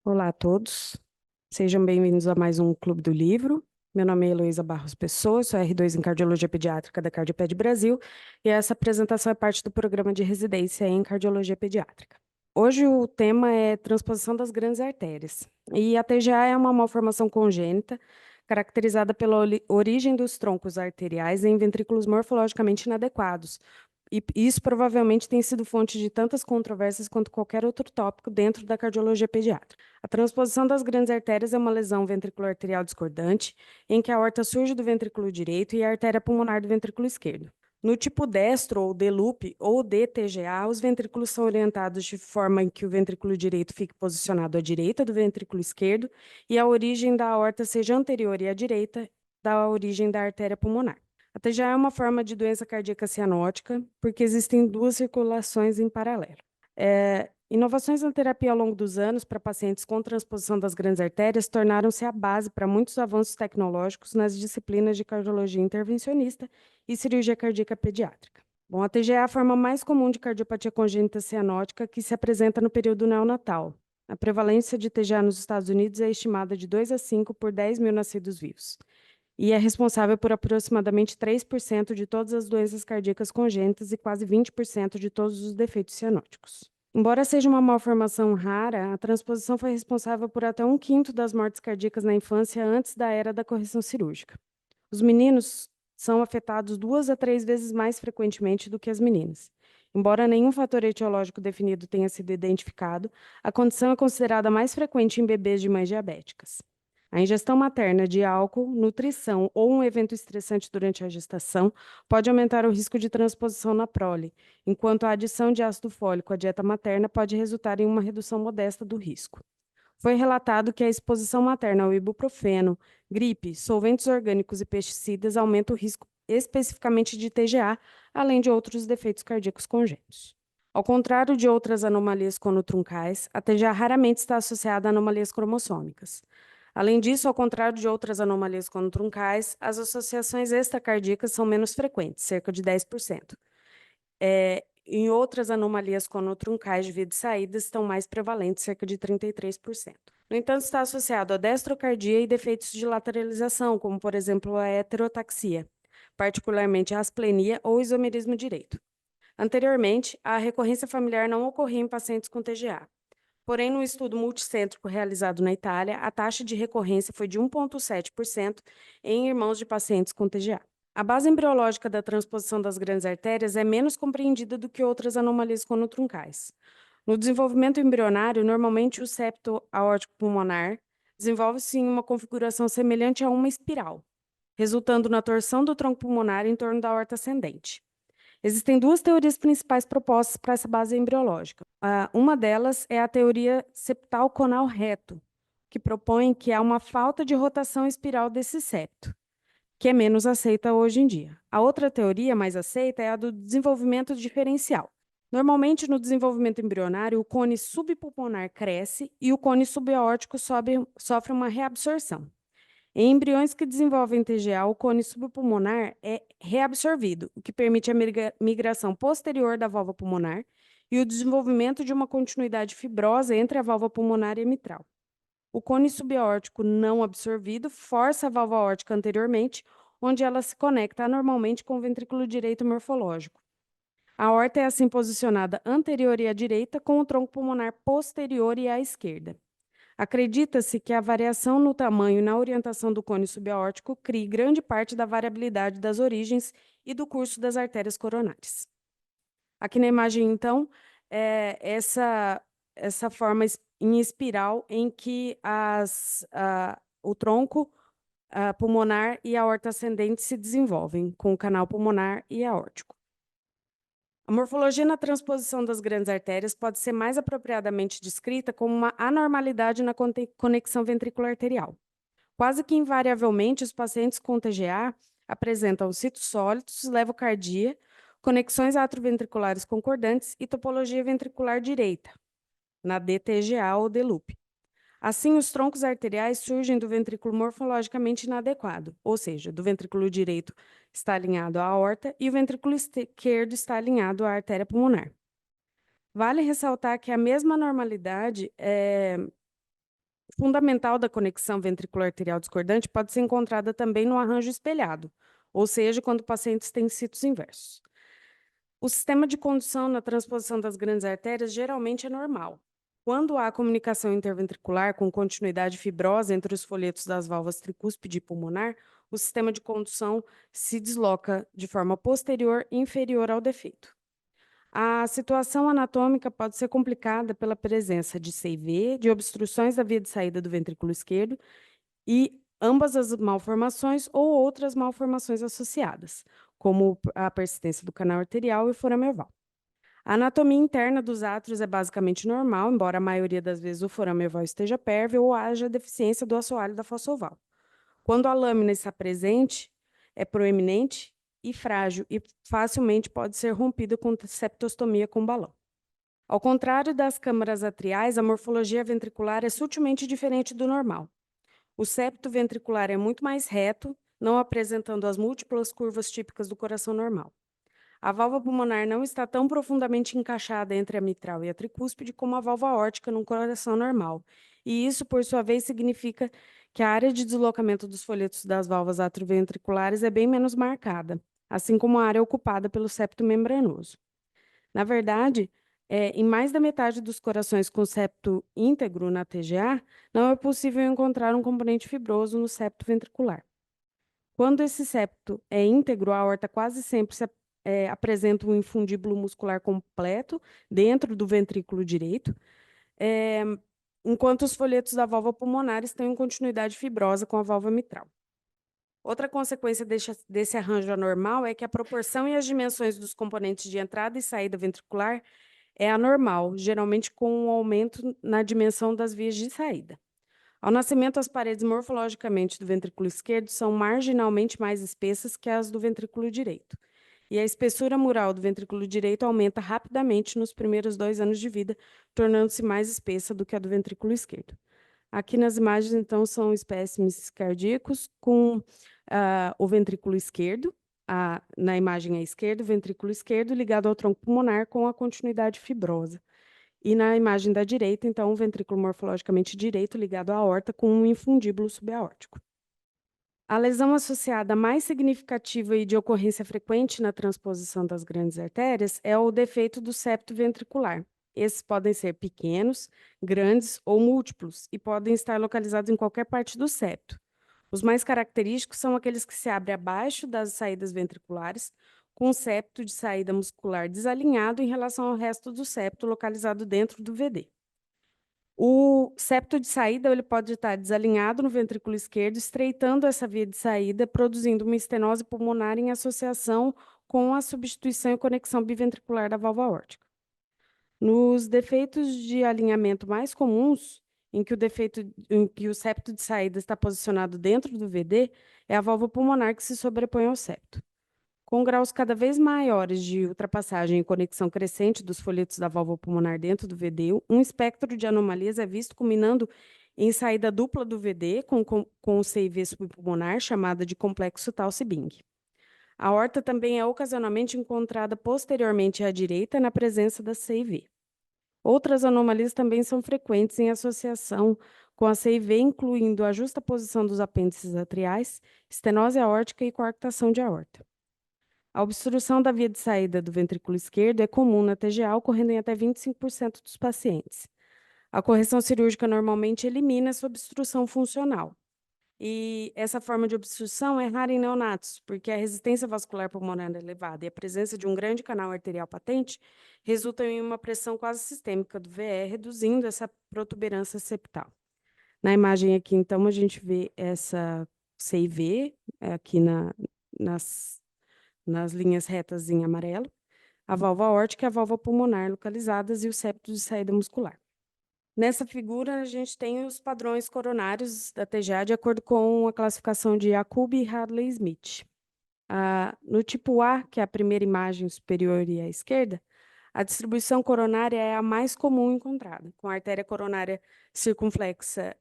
Olá a todos, sejam bem-vindos a mais um Clube do Livro. Meu nome é Heloísa Barros Pessoa, sou R2 em Cardiologia Pediátrica da Cardioped Brasil e essa apresentação é parte do programa de residência em Cardiologia Pediátrica. Hoje o tema é transposição das grandes artérias e a TGA é uma malformação congênita caracterizada pela origem dos troncos arteriais em ventrículos morfologicamente inadequados, e isso provavelmente tem sido fonte de tantas controvérsias quanto qualquer outro tópico dentro da cardiologia pediátrica. A transposição das grandes artérias é uma lesão ventricular arterial discordante, em que a aorta surge do ventrículo direito e a artéria pulmonar do ventrículo esquerdo. No tipo destro, ou D-loop, ou DTGA, os ventrículos são orientados de forma em que o ventrículo direito fique posicionado à direita do ventrículo esquerdo e a origem da aorta seja anterior e à direita da origem da artéria pulmonar. A TGA é uma forma de doença cardíaca cianótica, porque existem duas circulações em paralelo. Inovações na terapia ao longo dos anos para pacientes com transposição das grandes artérias tornaram-se a base para muitos avanços tecnológicos nas disciplinas de cardiologia intervencionista e cirurgia cardíaca pediátrica. Bom, a TGA é a forma mais comum de cardiopatia congênita cianótica que se apresenta no período neonatal. A prevalência de TGA nos Estados Unidos é estimada de 2 a 5 por 10 mil nascidos vivos e é responsável por aproximadamente 3% de todas as doenças cardíacas congênitas e quase 20% de todos os defeitos cianóticos. Embora seja uma malformação rara, a transposição foi responsável por até 1/5 das mortes cardíacas na infância antes da era da correção cirúrgica. Os meninos são afetados 2 a 3 vezes mais frequentemente do que as meninas. Embora nenhum fator etiológico definido tenha sido identificado, a condição é considerada mais frequente em bebês de mães diabéticas. A ingestão materna de álcool, nutrição ou um evento estressante durante a gestação pode aumentar o risco de transposição na prole, enquanto a adição de ácido fólico à dieta materna pode resultar em uma redução modesta do risco. Foi relatado que a exposição materna ao ibuprofeno, gripe, solventes orgânicos e pesticidas aumenta o risco especificamente de TGA, além de outros defeitos cardíacos congênitos. Ao contrário de outras anomalias conotruncais, a TGA raramente está associada a anomalias cromossômicas. Além disso, ao contrário de outras anomalias conotruncais, as associações extracardíacas são menos frequentes, cerca de 10%. Em outras anomalias conotruncais de via de saída estão mais prevalentes, cerca de 33%. No entanto, está associado a destrocardia e defeitos de lateralização, como, por exemplo, a heterotaxia, particularmente a asplenia ou isomerismo direito. Anteriormente, a recorrência familiar não ocorria em pacientes com TGA. Porém, no estudo multicêntrico realizado na Itália, a taxa de recorrência foi de 1,7% em irmãos de pacientes com TGA. A base embriológica da transposição das grandes artérias é menos compreendida do que outras anomalias conotruncais. No desenvolvimento embrionário, normalmente o septo aórtico pulmonar desenvolve-se em uma configuração semelhante a uma espiral, resultando na torção do tronco pulmonar em torno da aorta ascendente. Existem duas teorias principais propostas para essa base embriológica. Uma delas é a teoria septal conal reto, que propõe que há uma falta de rotação espiral desse septo, que é menos aceita hoje em dia. A outra teoria mais aceita é a do desenvolvimento diferencial. Normalmente, no desenvolvimento embrionário, o cone subpulmonar cresce e o cone subaórtico sofre uma reabsorção. Em embriões que desenvolvem TGA, o cone subpulmonar é reabsorvido, o que permite a migração posterior da válvula pulmonar e o desenvolvimento de uma continuidade fibrosa entre a válvula pulmonar e a mitral. O cone subaórtico não absorvido força a válvula aórtica anteriormente, onde ela se conecta anormalmente com o ventrículo direito morfológico. A aorta é assim posicionada anterior e à direita, com o tronco pulmonar posterior e à esquerda. Acredita-se que a variação no tamanho e na orientação do cone subaórtico crie grande parte da variabilidade das origens e do curso das artérias coronárias. Aqui na imagem, então, é essa forma em espiral em que o tronco pulmonar e a aorta ascendente se desenvolvem, com o canal pulmonar e aórtico. A morfologia na transposição das grandes artérias pode ser mais apropriadamente descrita como uma anormalidade na conexão ventricular arterial. Quase que invariavelmente, os pacientes com TGA apresentam citos sólidos, levocardia, conexões atroventriculares concordantes e topologia ventricular direita, na DTGA ou D-loop. Assim, os troncos arteriais surgem do ventrículo morfologicamente inadequado, ou seja, do ventrículo direito está alinhado à aorta e o ventrículo esquerdo está alinhado à artéria pulmonar. Vale ressaltar que a mesma normalidade fundamental da conexão ventricular arterial discordante pode ser encontrada também no arranjo espelhado, ou seja, quando pacientes têm sítios inversos. O sistema de condução na transposição das grandes artérias geralmente é normal. Quando há comunicação interventricular com continuidade fibrosa entre os folhetos das válvulas tricúspide e pulmonar, o sistema de condução se desloca de forma posterior e inferior ao defeito. A situação anatômica pode ser complicada pela presença de CIV, de obstruções da via de saída do ventrículo esquerdo e ambas as malformações ou outras malformações associadas, como a persistência do canal arterial e forame oval. A anatomia interna dos átrios é basicamente normal, embora a maioria das vezes o forame oval esteja pérvio ou haja deficiência do assoalho da fossa oval. Quando a lâmina está presente, é proeminente e frágil e facilmente pode ser rompida com septostomia com balão. Ao contrário das câmaras atriais, a morfologia ventricular é sutilmente diferente do normal. O septo ventricular é muito mais reto, não apresentando as múltiplas curvas típicas do coração normal. A válvula pulmonar não está tão profundamente encaixada entre a mitral e a tricúspide como a válvula aórtica num coração normal. E isso, por sua vez, significa que a área de deslocamento dos folhetos das válvulas atrioventriculares é bem menos marcada, assim como a área ocupada pelo septo membranoso. Na verdade, em mais da metade dos corações com septo íntegro na TGA, não é possível encontrar um componente fibroso no septo ventricular. Quando esse septo é íntegro, a aorta quase sempre apresenta um infundíbulo muscular completo dentro do ventrículo direito, enquanto os folhetos da válvula pulmonar estão em continuidade fibrosa com a válvula mitral. Outra consequência desse arranjo anormal é que a proporção e as dimensões dos componentes de entrada e saída ventricular é anormal, geralmente com um aumento na dimensão das vias de saída. Ao nascimento, as paredes morfologicamente do ventrículo esquerdo são marginalmente mais espessas que as do ventrículo direito. E a espessura mural do ventrículo direito aumenta rapidamente nos primeiros 2 anos de vida, tornando-se mais espessa do que a do ventrículo esquerdo. Aqui nas imagens, então, são espécimes cardíacos com o ventrículo esquerdo, na imagem à esquerda, o ventrículo esquerdo ligado ao tronco pulmonar com a continuidade fibrosa. E na imagem da direita, então, o ventrículo morfologicamente direito ligado à aorta com um infundíbulo subaórtico. A lesão associada mais significativa e de ocorrência frequente na transposição das grandes artérias é o defeito do septo ventricular. Esses podem ser pequenos, grandes ou múltiplos e podem estar localizados em qualquer parte do septo. Os mais característicos são aqueles que se abrem abaixo das saídas ventriculares, com o septo de saída muscular desalinhado em relação ao resto do septo localizado dentro do VD. O septo de saída ele pode estar desalinhado no ventrículo esquerdo, estreitando essa via de saída, produzindo uma estenose pulmonar em associação com a substituição e conexão biventricular da válvula aórtica. Nos defeitos de alinhamento mais comuns, em que o septo de saída está posicionado dentro do VD, é a válvula pulmonar que se sobrepõe ao septo. Com graus cada vez maiores de ultrapassagem e conexão crescente dos folhetos da válvula pulmonar dentro do VD, um espectro de anomalias é visto culminando em saída dupla do VD com o CIV subpulmonar, chamada de complexo Talsi-Bing. A aorta também é ocasionalmente encontrada posteriormente à direita na presença da CIV. Outras anomalias também são frequentes em associação com a CIV, incluindo a justaposição dos apêndices atriais, estenose aórtica e coarctação de aorta. A obstrução da via de saída do ventrículo esquerdo é comum na TGA, ocorrendo em até 25% dos pacientes. A correção cirúrgica normalmente elimina essa obstrução funcional. E essa forma de obstrução é rara em neonatos, porque a resistência vascular pulmonar elevada e a presença de um grande canal arterial patente resultam em uma pressão quase sistêmica do VE, reduzindo essa protuberância septal. Na imagem aqui, então, a gente vê essa CIV, aqui nas linhas retas em amarelo, a válvula aórtica e a válvula pulmonar localizadas e o septo de saída muscular. Nessa figura, a gente tem os padrões coronários da TGA de acordo com a classificação de Jacob e Hadley-Smith. No tipo A, que é a primeira imagem superior e à esquerda, a distribuição coronária é a mais comum encontrada, com a artéria coronária circunflexa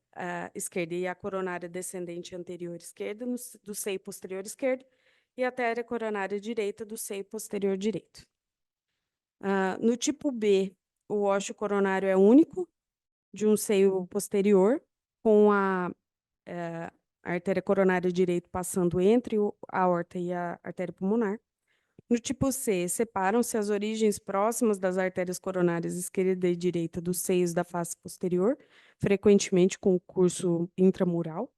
esquerda e a coronária descendente anterior esquerda do seio posterior esquerdo e a artéria coronária direita do seio posterior direito. No tipo B, o ósseo coronário é único, de um seio posterior, com a artéria coronária direita passando entre a aorta e a artéria pulmonar. No tipo C, separam-se as origens próximas das artérias coronárias esquerda e direita dos seios da face posterior, frequentemente com o curso intramural.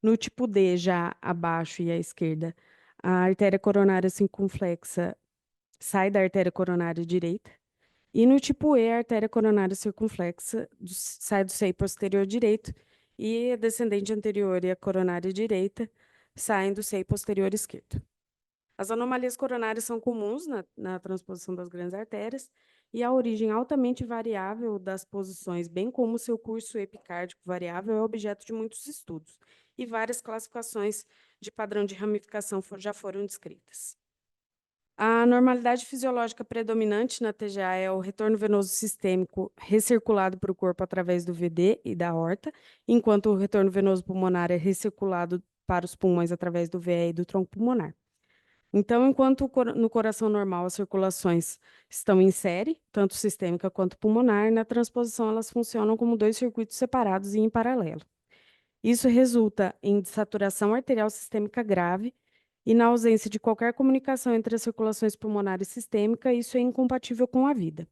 No tipo D, já abaixo e à esquerda, a artéria coronária circunflexa sai da artéria coronária direita. E no tipo E, a artéria coronária circunflexa sai do seio posterior direito e a descendente anterior e a coronária direita saem do seio posterior esquerdo. As anomalias coronárias são comuns na transposição das grandes artérias e a origem altamente variável das posições, bem como seu curso epicárdico variável, é objeto de muitos estudos e várias classificações de padrão de ramificação já foram descritas. A normalidade fisiológica predominante na TGA é o retorno venoso sistêmico recirculado para o corpo através do VD e da aorta, enquanto o retorno venoso pulmonar é recirculado para os pulmões através do VE e do tronco pulmonar. Então, enquanto no coração normal as circulações estão em série, tanto sistêmica quanto pulmonar, na transposição elas funcionam como dois circuitos separados e em paralelo. Isso resulta em desaturação arterial sistêmica grave e na ausência de qualquer comunicação entre as circulações pulmonar e sistêmica, isso é incompatível com a vida.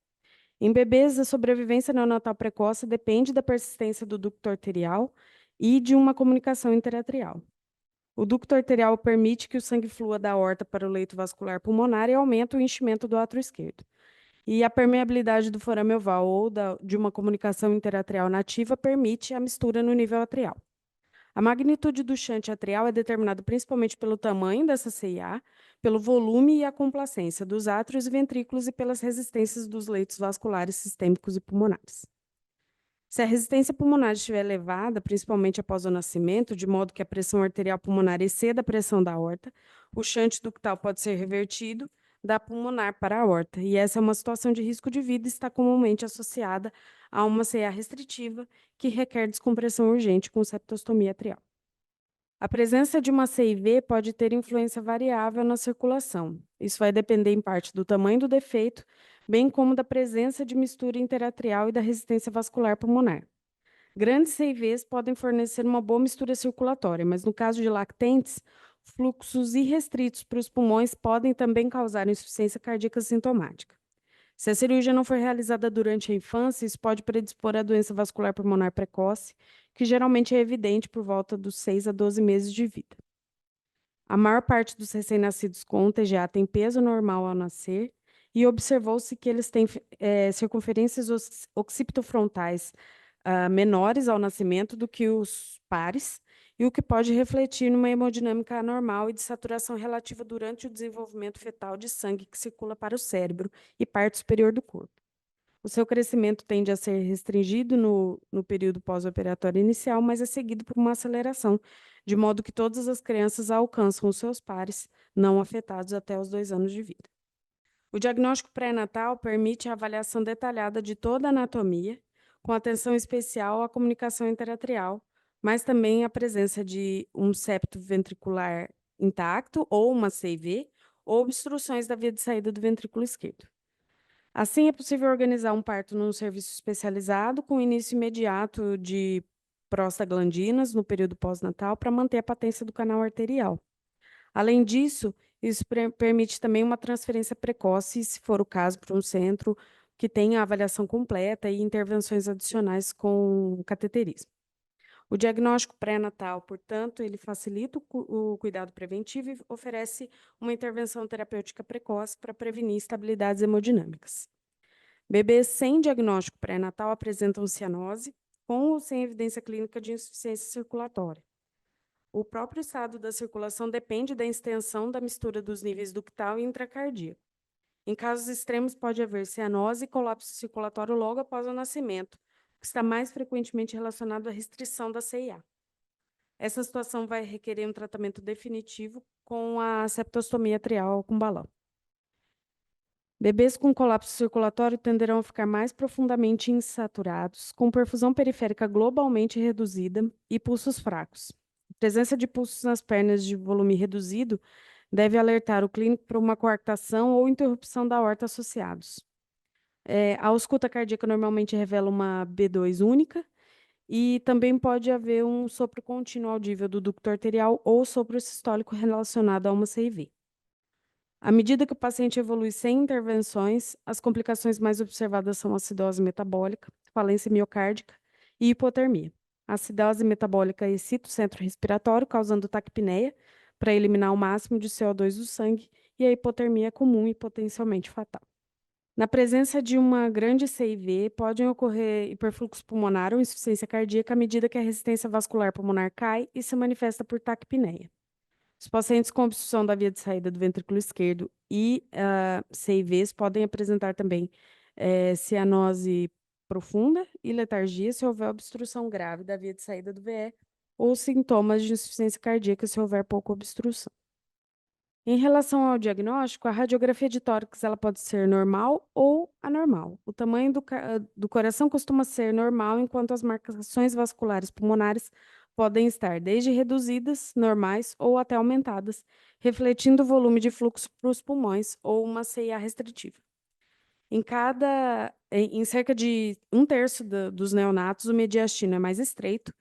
Em bebês, a sobrevivência neonatal precoce depende da persistência do ducto arterial e de uma comunicação interatrial. O ducto arterial permite que o sangue flua da aorta para o leito vascular pulmonar e aumenta o enchimento do átrio esquerdo. E a permeabilidade do forame oval ou de uma comunicação interatrial nativa permite a mistura no nível atrial. A magnitude do shunt atrial é determinada principalmente pelo tamanho dessa CIA, pelo volume e a complacência dos átrios e ventrículos e pelas resistências dos leitos vasculares sistêmicos e pulmonares. Se a resistência pulmonar estiver elevada, principalmente após o nascimento, de modo que a pressão arterial pulmonar exceda a pressão da aorta, o shunt ductal pode ser revertido da pulmonar para a aorta, e essa é uma situação de risco de vida e está comumente associada a uma CA restritiva que requer descompressão urgente com septostomia atrial. A presença de uma CIV pode ter influência variável na circulação. Isso vai depender em parte do tamanho do defeito, bem como da presença de mistura interatrial e da resistência vascular pulmonar. Grandes CIVs podem fornecer uma boa mistura circulatória, mas no caso de lactentes, fluxos irrestritos para os pulmões podem também causar insuficiência cardíaca sintomática. Se a cirurgia não for realizada durante a infância, isso pode predispor à doença vascular pulmonar precoce, que geralmente é evidente por volta dos 6 a 12 meses de vida. A maior parte dos recém-nascidos com TGA tem peso normal ao nascer e observou-se que eles têm circunferências occipitofrontais menores ao nascimento do que os pares, e o que pode refletir numa hemodinâmica anormal e de saturação relativa durante o desenvolvimento fetal de sangue que circula para o cérebro e parte superior do corpo. O seu crescimento tende a ser restringido no período pós-operatório inicial, mas é seguido por uma aceleração, de modo que todas as crianças alcançam os seus pares não afetados até os 2 anos de vida. O diagnóstico pré-natal permite a avaliação detalhada de toda a anatomia, com atenção especial à comunicação interatrial, mas também a presença de um septo ventricular intacto ou uma CIV, ou obstruções da via de saída do ventrículo esquerdo. Assim, é possível organizar um parto num serviço especializado com início imediato de prostaglandinas no período pós-natal para manter a patência do canal arterial. Além disso, isso permite também uma transferência precoce, se for o caso, para um centro que tenha a avaliação completa e intervenções adicionais com cateterismo. O diagnóstico pré-natal, portanto, ele facilita o cuidado preventivo e oferece uma intervenção terapêutica precoce para prevenir instabilidades hemodinâmicas. Bebês sem diagnóstico pré-natal apresentam cianose, com ou sem evidência clínica de insuficiência circulatória. O próprio estado da circulação depende da extensão da mistura dos níveis ductal e intracardíaco. Em casos extremos, pode haver cianose e colapso circulatório logo após o nascimento, que está mais frequentemente relacionado à restrição da CIA. Essa situação vai requerer um tratamento definitivo com a septostomia atrial com balão. Bebês com colapso circulatório tenderão a ficar mais profundamente insaturados, com perfusão periférica globalmente reduzida e pulsos fracos. A presença de pulsos nas pernas de volume reduzido deve alertar o clínico para uma coartação ou interrupção da aorta associados. A ausculta cardíaca normalmente revela uma B2 única E também pode haver um sopro contínuo audível do ducto arterial ou sopro sistólico relacionado a uma CIV. À medida que o paciente evolui sem intervenções, as complicações mais observadas são acidose metabólica, falência miocárdica e hipotermia. A acidose metabólica excita o centro respiratório, causando taquipneia, para eliminar o máximo de CO2 do sangue, e a hipotermia é comum e potencialmente fatal. Na presença de uma grande CIV, podem ocorrer hiperfluxo pulmonar ou insuficiência cardíaca à medida que a resistência vascular pulmonar cai e se manifesta por taquipneia. Os pacientes com obstrução da via de saída do ventrículo esquerdo e CIVs podem apresentar também cianose profunda e letargia se houver obstrução grave da via de saída do VE ou sintomas de insuficiência cardíaca se houver pouca obstrução. Em relação ao diagnóstico, a radiografia de tórax ela pode ser normal ou anormal. O tamanho do coração costuma ser normal, enquanto as marcações vasculares pulmonares podem estar desde reduzidas, normais ou até aumentadas, refletindo o volume de fluxo para os pulmões ou uma CIA restritiva. Em cerca de um terço dos neonatos, o mediastino é mais estreito,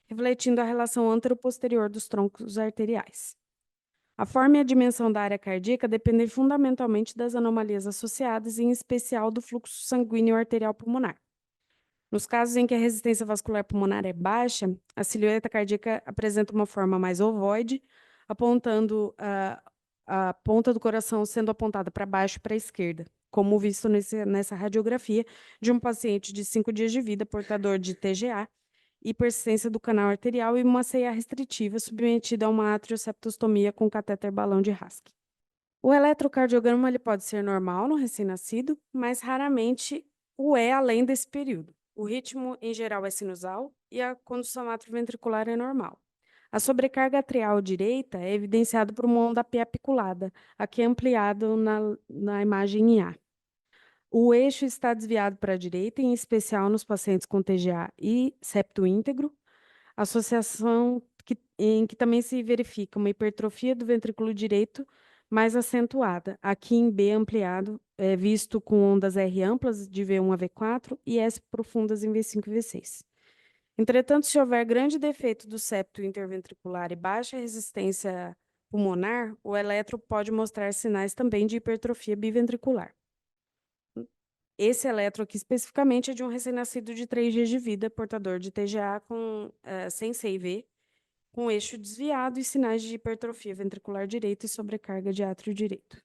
refletindo a relação antero-posterior dos troncos arteriais. A forma e a dimensão da área cardíaca dependem fundamentalmente das anomalias associadas, em especial do fluxo sanguíneo arterial pulmonar. Nos casos em que a resistência vascular pulmonar é baixa, a silhueta cardíaca apresenta uma forma mais ovoide, apontando a ponta do coração sendo apontada para baixo e para a esquerda, como visto nessa radiografia de um paciente de 5 dias de vida, portador de TGA, hipersistência do canal arterial e uma ceia restritiva submetida a uma atrioseptostomia com catéter balão de Rask. O eletrocardiograma ele pode ser normal no recém-nascido, mas raramente o é além desse período. O ritmo, em geral, é sinusal e a condução atrioventricular é normal. A sobrecarga atrial direita é evidenciada por uma onda P apiculada, aqui ampliado na imagem em A. O eixo está desviado para a direita, em especial nos pacientes com TGA e septo íntegro, associação em que também se verifica uma hipertrofia do ventrículo direito mais acentuada, aqui em B ampliado, visto com ondas R amplas de V1 a V4 e S profundas em V5 e V6. Entretanto, se houver grande defeito do septo interventricular e baixa resistência pulmonar, o eletro pode mostrar sinais também de hipertrofia biventricular. Esse eletro aqui especificamente é de um recém-nascido de 3 dias de vida, portador de TGA sem CIV, com eixo desviado e sinais de hipertrofia ventricular direita e sobrecarga de átrio direito.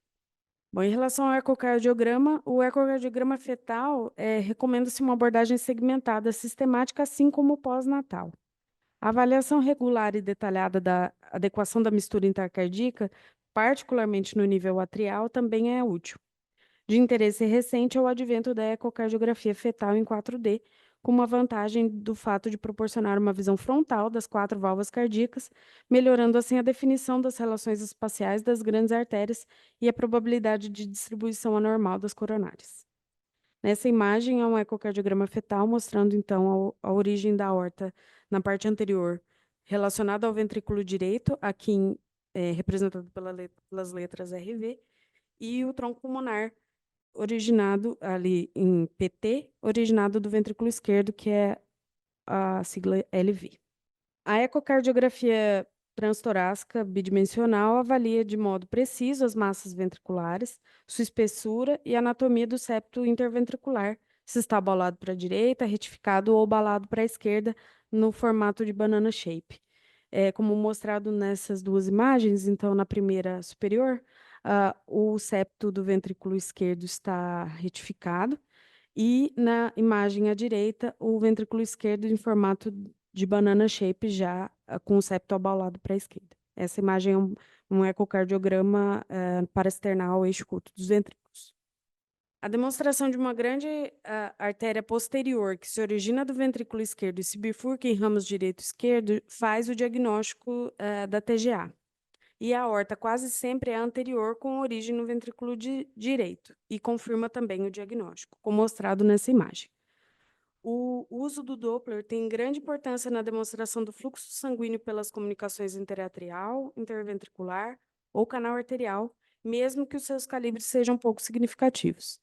Bom, em relação ao ecocardiograma, o ecocardiograma fetal recomenda-se uma abordagem segmentada, sistemática, assim como o pós-natal. A avaliação regular e detalhada da adequação da mistura intercardíaca, particularmente no nível atrial, também é útil. De interesse recente é o advento da ecocardiografia fetal em 4D, com uma vantagem do fato de proporcionar uma visão frontal das 4 válvulas cardíacas, melhorando assim a definição das relações espaciais das grandes artérias e a probabilidade de distribuição anormal das coronárias. Nessa imagem, há um ecocardiograma fetal mostrando, então, a origem da aorta na parte anterior, relacionada ao ventrículo direito, aqui representado pelas letras RV, e o tronco pulmonar, originado ali em PT, originado do ventrículo esquerdo, que é a sigla LV. A ecocardiografia transtorácica bidimensional avalia de modo preciso as massas ventriculares, sua espessura e a anatomia do septo interventricular, se está abalado para a direita, retificado ou obalado para a esquerda, no formato de banana shape. Como mostrado nessas duas imagens, então, na primeira superior, o septo do ventrículo esquerdo está retificado e na imagem à direita, o ventrículo esquerdo em formato de banana shape já com o septo abalado para a esquerda. Essa imagem é um ecocardiograma paraesternal eixo culto dos ventrículos. A demonstração de uma grande artéria posterior que se origina do ventrículo esquerdo e se bifurca em ramos direito e esquerdo faz o diagnóstico da TGA. E a aorta quase sempre é anterior, com origem no ventrículo direito, e confirma também o diagnóstico, como mostrado nessa imagem. O uso do Doppler tem grande importância na demonstração do fluxo sanguíneo pelas comunicações interatrial, interventricular ou canal arterial, mesmo que os seus calibres sejam pouco significativos.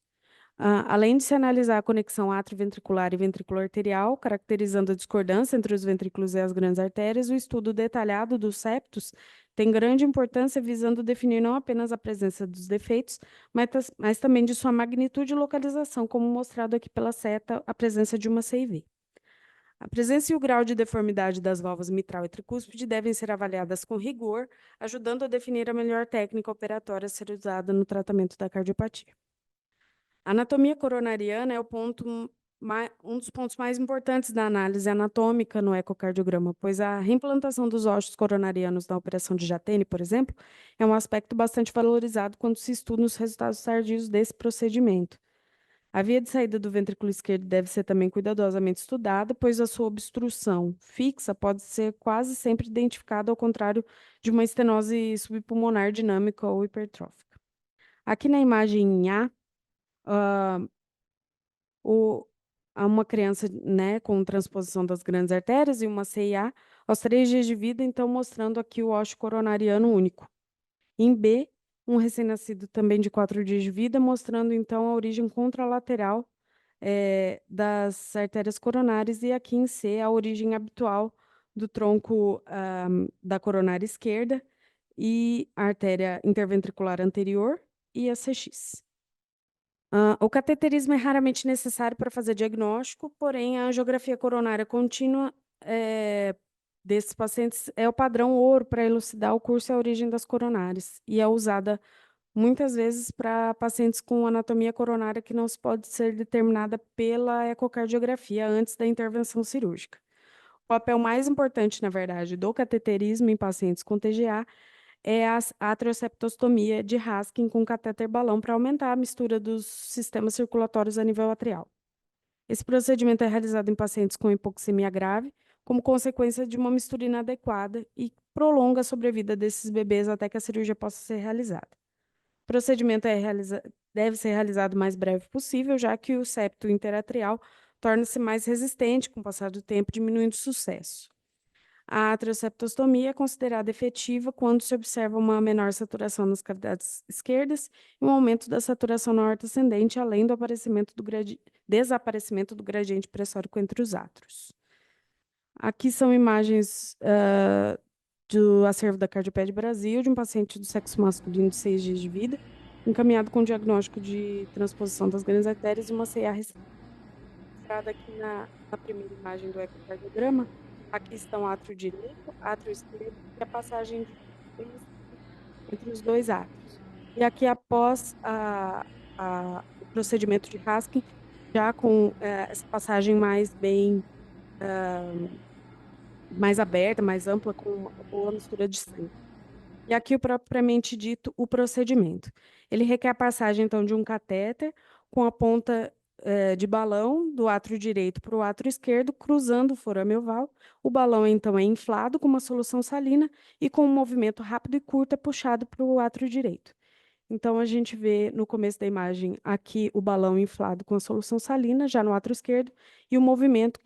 Além de se analisar a conexão atrioventricular e ventricular arterial, caracterizando a discordância entre os ventrículos e as grandes artérias, o estudo detalhado dos septos tem grande importância visando definir não apenas a presença dos defeitos, mas também de sua magnitude e localização, como mostrado aqui pela seta, a presença de uma CIV. A presença e o grau de deformidade das válvulas mitral e tricúspide devem ser avaliadas com rigor, ajudando a definir a melhor técnica operatória a ser usada no tratamento da cardiopatia. A anatomia coronariana é um dos pontos mais importantes da análise anatômica no ecocardiograma, pois a reimplantação dos ossos coronarianos na operação de Jatene, por exemplo, é um aspecto bastante valorizado quando se estuda os resultados tardios desse procedimento. A via de saída do ventrículo esquerdo deve ser também cuidadosamente estudada, pois a sua obstrução fixa pode ser quase sempre identificada, ao contrário de uma estenose subpulmonar dinâmica ou hipertrófica. Aqui na imagem A, há uma criança, né, com transposição das grandes artérias e uma CIA aos 3 dias de vida, então mostrando aqui o ósseo coronariano único. Em B, um recém-nascido também de 4 dias de vida, mostrando então a origem contralateral das artérias coronárias, e aqui em C, a origem habitual do tronco da coronária esquerda e a artéria interventricular anterior e a CX. O cateterismo é raramente necessário para fazer diagnóstico, porém a angiografia coronária contínua desses pacientes é o padrão ouro para elucidar o curso e a origem das coronárias, e é usada muitas vezes para pacientes com anatomia coronária que não se pode ser determinada pela ecocardiografia antes da intervenção cirúrgica. O papel mais importante, na verdade, do cateterismo em pacientes com TGA é a atrioceptostomia de Haskin com catéter balão para aumentar a mistura dos sistemas circulatórios a nível atrial. Esse procedimento é realizado em pacientes com hipoxemia grave, como consequência de uma mistura inadequada, e prolonga a sobrevida desses bebês até que a cirurgia possa ser realizada. O procedimento deve ser realizado o mais breve possível, já que o septo interatrial torna-se mais resistente com o passar do tempo, diminuindo o sucesso. A atrioceptostomia é considerada efetiva quando se observa uma menor saturação nas cavidades esquerdas e um aumento da saturação na aorta ascendente, além do desaparecimento do gradiente pressórico entre os átrios. Aqui são imagens do acervo da Cardioped Brasil, de um paciente do sexo masculino de 6 dias de vida, encaminhado com diagnóstico de transposição das grandes artérias e uma CIA registrada aqui na primeira imagem do ecocardiograma. Aqui estão o átrio direito, átrio esquerdo e a passagem entre os dois átrios. E aqui, após o procedimento de Haskin, já com essa passagem mais aberta, mais ampla, com boa mistura de sangue. E aqui, propriamente dito, o procedimento. Ele requer a passagem, então, de um catéter com a ponta de balão do átrio direito para o átrio esquerdo, cruzando o forame oval. O balão, então, é inflado com uma solução salina e, com um movimento rápido e curto, é puxado para o átrio direito. Então, a gente vê no começo da imagem aqui o balão inflado com a solução salina, já no átrio esquerdo, e o movimento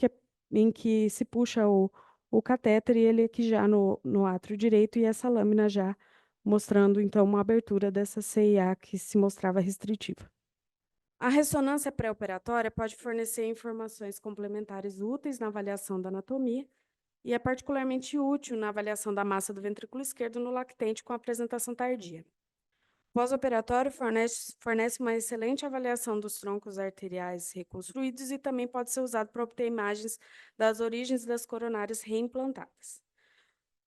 em que se puxa o catéter, e ele aqui já no átrio direito, e essa lâmina já mostrando, então, uma abertura dessa CIA que se mostrava restritiva. A ressonância pré-operatória pode fornecer informações complementares úteis na avaliação da anatomia e é particularmente útil na avaliação da massa do ventrículo esquerdo no lactente com apresentação tardia. Pós-operatório fornece uma excelente avaliação dos troncos arteriais reconstruídos e também pode ser usado para obter imagens das origens das coronárias reimplantadas.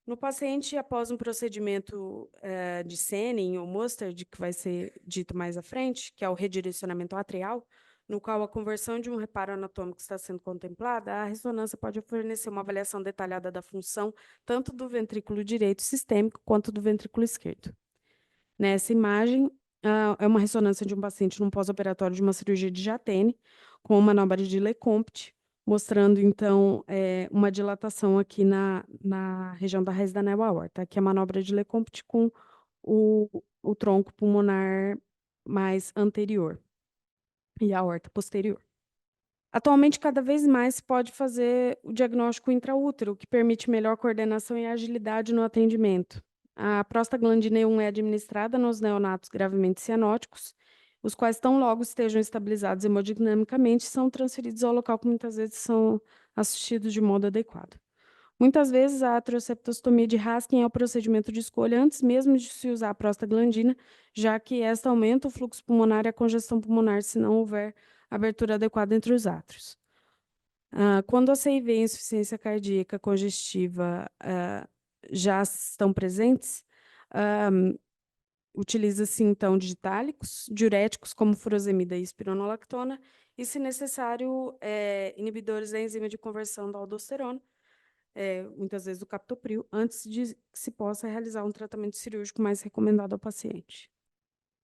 No paciente, após um procedimento de Senning ou Mustard, que vai ser dito mais à frente, que é o redirecionamento atrial, no qual a conversão de um reparo anatômico está sendo contemplada, a ressonância pode fornecer uma avaliação detalhada da função tanto do ventrículo direito sistêmico quanto do ventrículo esquerdo. Nessa imagem, é uma ressonância de um paciente num pós-operatório de uma cirurgia de Jatene, com manobra de Lecomte, mostrando, então, uma dilatação aqui na região da raiz da névoa aorta. Aqui a manobra de Lecomte com o tronco pulmonar mais anterior e a aorta posterior. Atualmente, cada vez mais se pode fazer o diagnóstico intraútero, o que permite melhor coordenação e agilidade no atendimento. A prostaglandina E1 é administrada nos neonatos gravemente cianóticos, os quais tão logo estejam estabilizados hemodinamicamente, são transferidos ao local que muitas vezes são assistidos de modo adequado. Muitas vezes, a atrioceptostomia de Haskin é o procedimento de escolha antes mesmo de se usar a prostaglandina, já que esta aumenta o fluxo pulmonar e a congestão pulmonar se não houver abertura adequada entre os átrios. Quando a CIV e insuficiência cardíaca congestiva já estão presentes, utiliza-se, então, digitálicos, diuréticos, como furosemida e espironolactona, e, se necessário, inibidores da enzima de conversão da aldosterona, muitas vezes o captopril, antes de que se possa realizar um tratamento cirúrgico mais recomendado ao paciente.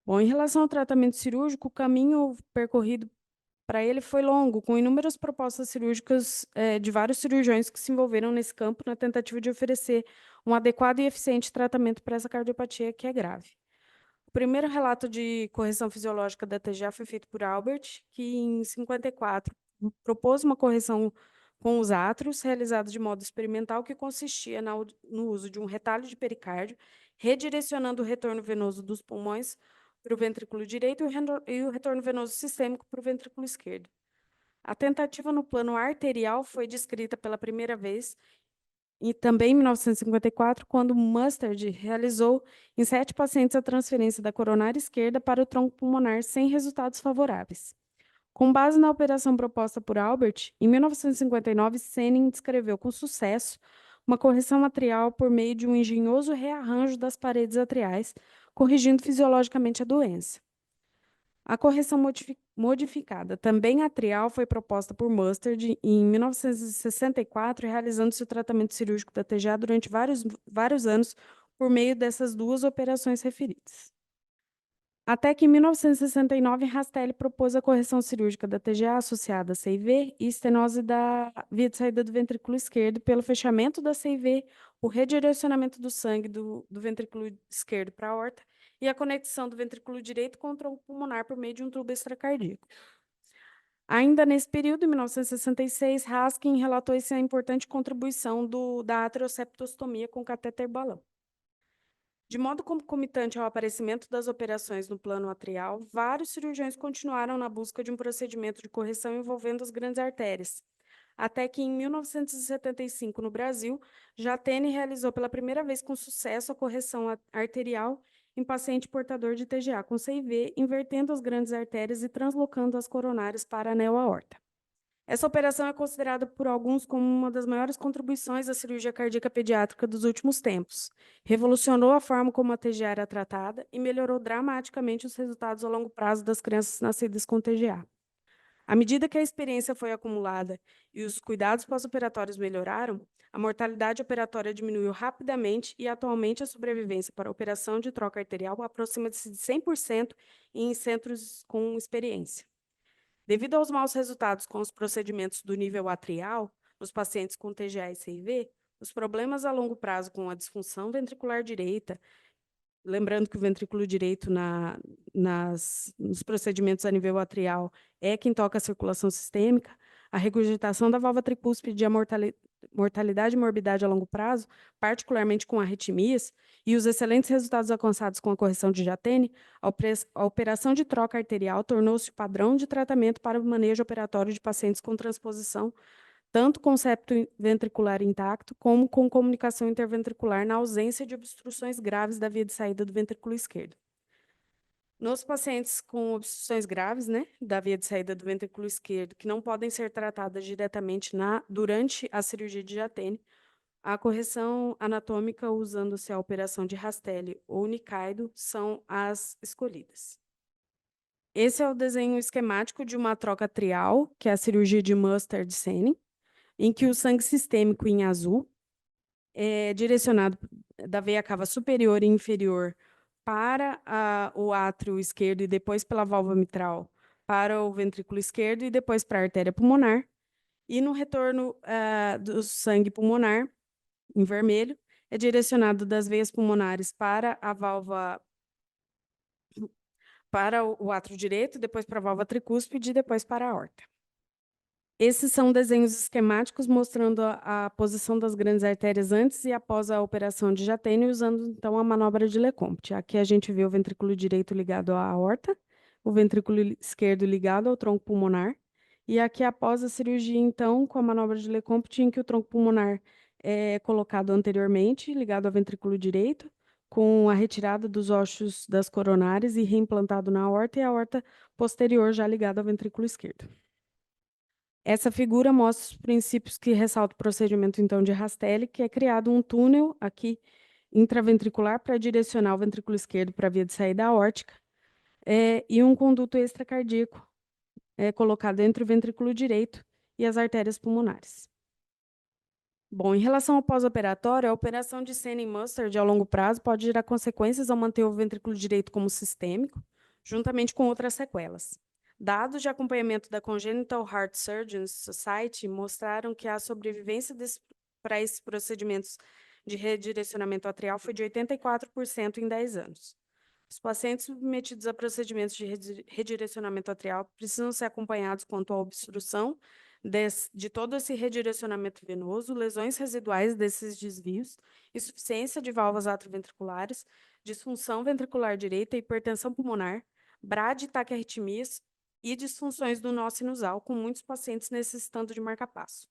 Bom, em relação ao tratamento cirúrgico, o caminho percorrido para ele foi longo, com inúmeras propostas cirúrgicas de vários cirurgiões que se envolveram nesse campo na tentativa de oferecer um adequado e eficiente tratamento para essa cardiopatia que é grave. O primeiro relato de correção fisiológica da TGA foi feito por Albert, que em 54 propôs uma correção com os átrios, realizada de modo experimental, que consistia no uso de um retalho de pericárdio, redirecionando o retorno venoso dos pulmões para o ventrículo direito e o retorno venoso sistêmico para o ventrículo esquerdo. A tentativa no plano arterial foi descrita pela primeira vez e também em 1954, quando Mustard realizou em 7 pacientes a transferência da coronária esquerda para o tronco pulmonar sem resultados favoráveis. Com base na operação proposta por Albert, em 1959, Senning descreveu com sucesso uma correção atrial por meio de um engenhoso rearranjo das paredes atriais, corrigindo fisiologicamente a doença. A correção modificada, também atrial, foi proposta por Mustard em 1964, realizando-se o tratamento cirúrgico da TGA durante vários anos por meio dessas duas operações referidas. Até que, em 1969, Rastelli propôs a correção cirúrgica da TGA associada à CIV e estenose da via de saída do ventrículo esquerdo pelo fechamento da CIV, o redirecionamento do sangue do ventrículo esquerdo para a aorta e a conexão do ventrículo direito com o tronco pulmonar por meio de um tubo extracardíaco. Ainda nesse período, em 1966, Haskin relatou essa importante contribuição da atrioceptostomia com catéter balão. De modo concomitante ao aparecimento das operações no plano atrial, vários cirurgiões continuaram na busca de um procedimento de correção envolvendo as grandes artérias, até que, em 1975, no Brasil, Jatene realizou pela primeira vez com sucesso a correção arterial em paciente portador de TGA com CIV, invertendo as grandes artérias e translocando as coronárias para a neo-aorta. Essa operação é considerada por alguns como uma das maiores contribuições da cirurgia cardíaca pediátrica dos últimos tempos. Revolucionou a forma como a TGA era tratada e melhorou dramaticamente os resultados a longo prazo das crianças nascidas com TGA. À medida que a experiência foi acumulada e os cuidados pós-operatórios melhoraram, a mortalidade operatória diminuiu rapidamente e, atualmente, a sobrevivência para a operação de troca arterial aproxima-se de 100% em centros com experiência. Devido aos maus resultados com os procedimentos do nível atrial, nos pacientes com TGA e CIV, os problemas a longo prazo com a disfunção ventricular direita, lembrando que o ventrículo direito nos procedimentos a nível atrial é quem toca a circulação sistêmica, a regurgitação da válvula tricúspide e a mortalidade e morbidade a longo prazo, particularmente com arritmias, e os excelentes resultados alcançados com a correção de Jatene, a operação de troca arterial tornou-se o padrão de tratamento para o manejo operatório de pacientes com transposição, tanto com septo ventricular intacto, como com comunicação interventricular na ausência de obstruções graves da via de saída do ventrículo esquerdo. Nos pacientes com obstruções graves, da via de saída do ventrículo esquerdo, que não podem ser tratadas diretamente durante a cirurgia de Jatene, a correção anatômica usando-se a operação de Rastelli ou Nicaido são as escolhidas. Esse é o desenho esquemático de uma troca atrial, que é a cirurgia de Mustard-Senning, em que o sangue sistêmico em azul é direcionado da veia cava superior e inferior para o átrio esquerdo e depois pela válvula mitral para o ventrículo esquerdo e depois para a artéria pulmonar. E no retorno do sangue pulmonar, em vermelho, é direcionado das veias pulmonares para a válvula, para o átrio direito, depois para a válvula tricúspide e depois para a aorta. Esses são desenhos esquemáticos mostrando a posição das grandes artérias antes e após a operação de Jatene, usando então a manobra de Lecomte. Aqui a gente vê o ventrículo direito ligado à aorta, o ventrículo esquerdo ligado ao tronco pulmonar. E aqui, após a cirurgia, então, com a manobra de Lecomte, em que o tronco pulmonar é colocado anteriormente, ligado ao ventrículo direito, com a retirada dos ossos das coronárias e reimplantado na aorta, e a aorta posterior já ligada ao ventrículo esquerdo. Essa figura mostra os princípios que ressalta o procedimento, então, de Rastelli, que é criado um túnel aqui intraventricular para direcionar o ventrículo esquerdo para a via de saída aórtica, e um conduto extracardíaco colocado entre o ventrículo direito e as artérias pulmonares. Bom, em relação ao pós-operatório, a operação de Senna e Mustard a longo prazo pode gerar consequências ao manter o ventrículo direito como sistêmico, juntamente com outras sequelas. Dados de acompanhamento da Congenital Heart Surgeons Society mostraram que a sobrevivência para esses procedimentos de redirecionamento atrial foi de 84% em 10 anos. Os pacientes submetidos a procedimentos de redirecionamento atrial precisam ser acompanhados quanto à obstrução de todo esse redirecionamento venoso, lesões residuais desses desvios, insuficiência de válvulas atrioventriculares, disfunção ventricular direita, hipertensão pulmonar, braditaquiarritmias e disfunções do nó sinusal, com muitos pacientes necessitando de marca-passo.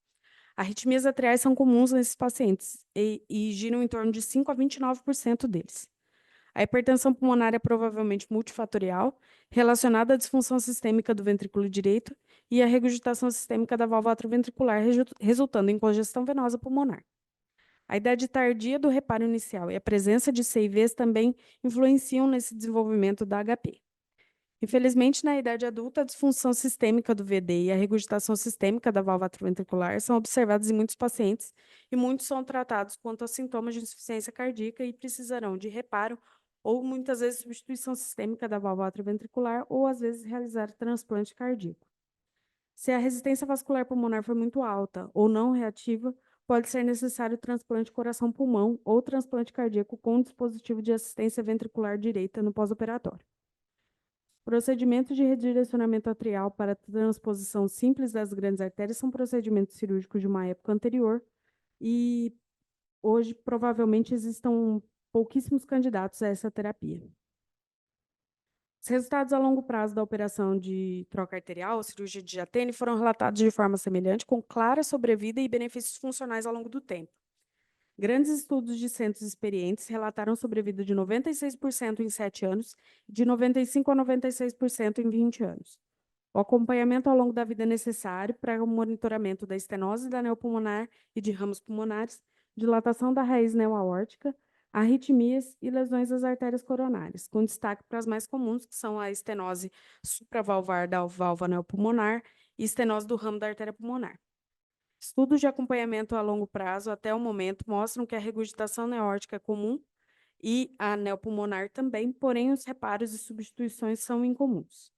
Arritmias atriais são comuns nesses pacientes e giram em torno de 5 a 29% deles. A hipertensão pulmonar é provavelmente multifatorial, relacionada à disfunção sistêmica do ventrículo direito e à regurgitação sistêmica da válvula atrioventricular, resultando em congestão venosa pulmonar. A idade tardia do reparo inicial e a presença de CIVs também influenciam nesse desenvolvimento da HP. Infelizmente, na idade adulta, a disfunção sistêmica do VD e a regurgitação sistêmica da válvula atrioventricular são observadas em muitos pacientes e muitos são tratados quanto a sintomas de insuficiência cardíaca e precisarão de reparo ou muitas vezes substituição sistêmica da válvula atrioventricular ou às vezes realizar transplante cardíaco. Se a resistência vascular pulmonar for muito alta ou não reativa, pode ser necessário transplante coração-pulmão ou transplante cardíaco com dispositivo de assistência ventricular direita no pós-operatório. Procedimentos de redirecionamento atrial para transposição simples das grandes artérias são procedimentos cirúrgicos de uma época anterior e hoje provavelmente existam pouquíssimos candidatos a essa terapia. Os resultados a longo prazo da operação de troca arterial ou cirurgia de Jatene foram relatados de forma semelhante, com clara sobrevida e benefícios funcionais ao longo do tempo. Grandes estudos de centros experientes relataram sobrevida de 96% em 7 anos e de 95% a 96% em 20 anos. O acompanhamento ao longo da vida é necessário para o monitoramento da estenose da neopulmonar e de ramos pulmonares, dilatação da raiz neoaórtica, arritmias e lesões das artérias coronárias, com destaque para as mais comuns, que são a estenose supravalvar da válvula neopulmonar e estenose do ramo da artéria pulmonar. Estudos de acompanhamento a longo prazo até o momento mostram que a regurgitação neórtica é comum e a neopulmonar também, porém os reparos e substituições são incomuns.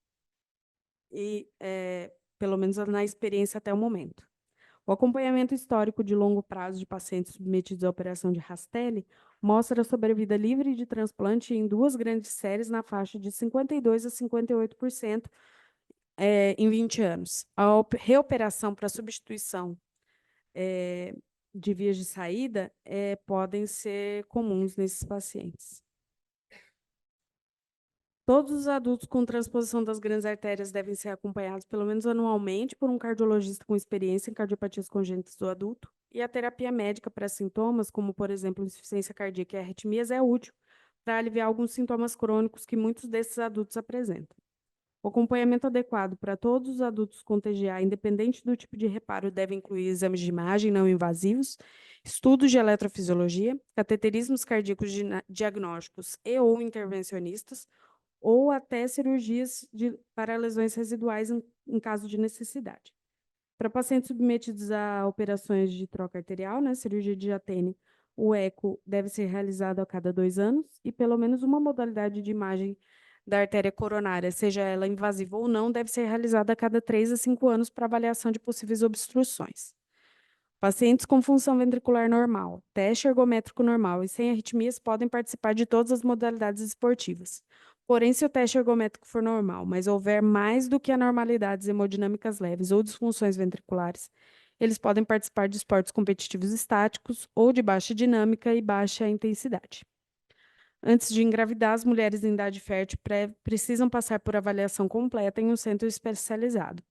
Pelo menos na experiência até o momento. O acompanhamento histórico de longo prazo de pacientes submetidos à operação de Rastelli mostra a sobrevida livre de transplante em 2 grandes séries na faixa de 52% a 58% em 20 anos. A reoperação para substituição de vias de saída podem ser comuns nesses pacientes. Todos os adultos com transposição das grandes artérias devem ser acompanhados pelo menos anualmente por um cardiologista com experiência em cardiopatias congênitas do adulto, e a terapia médica para sintomas, como, por exemplo, insuficiência cardíaca e arritmias, é útil para aliviar alguns sintomas crônicos que muitos desses adultos apresentam. O acompanhamento adequado para todos os adultos com TGA, independente do tipo de reparo, deve incluir exames de imagem não invasivos, estudos de eletrofisiologia, cateterismos cardíacos diagnósticos e ou intervencionistas, ou até cirurgias para lesões residuais em caso de necessidade. Para pacientes submetidos a operações de troca arterial, cirurgia de Jatene, o eco deve ser realizado a cada 2 anos e pelo menos uma modalidade de imagem da artéria coronária, seja ela invasiva ou não, deve ser realizada a cada 3 a 5 anos para avaliação de possíveis obstruções. Pacientes com função ventricular normal, teste ergométrico normal e sem arritmias podem participar de todas as modalidades esportivas. Porém, se o teste ergométrico for normal, mas houver mais do que anormalidades hemodinâmicas leves ou disfunções ventriculares, eles podem participar de esportes competitivos estáticos ou de baixa dinâmica e baixa intensidade. Antes de engravidar, as mulheres em idade fértil precisam passar por avaliação completa em um centro especializado.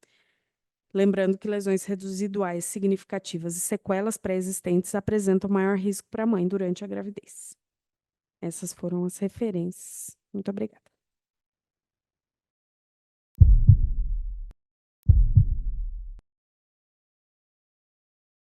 Lembrando que lesões residuais significativas e sequelas pré-existentes apresentam maior risco para a mãe durante a gravidez. Essas foram as referências. Muito obrigada.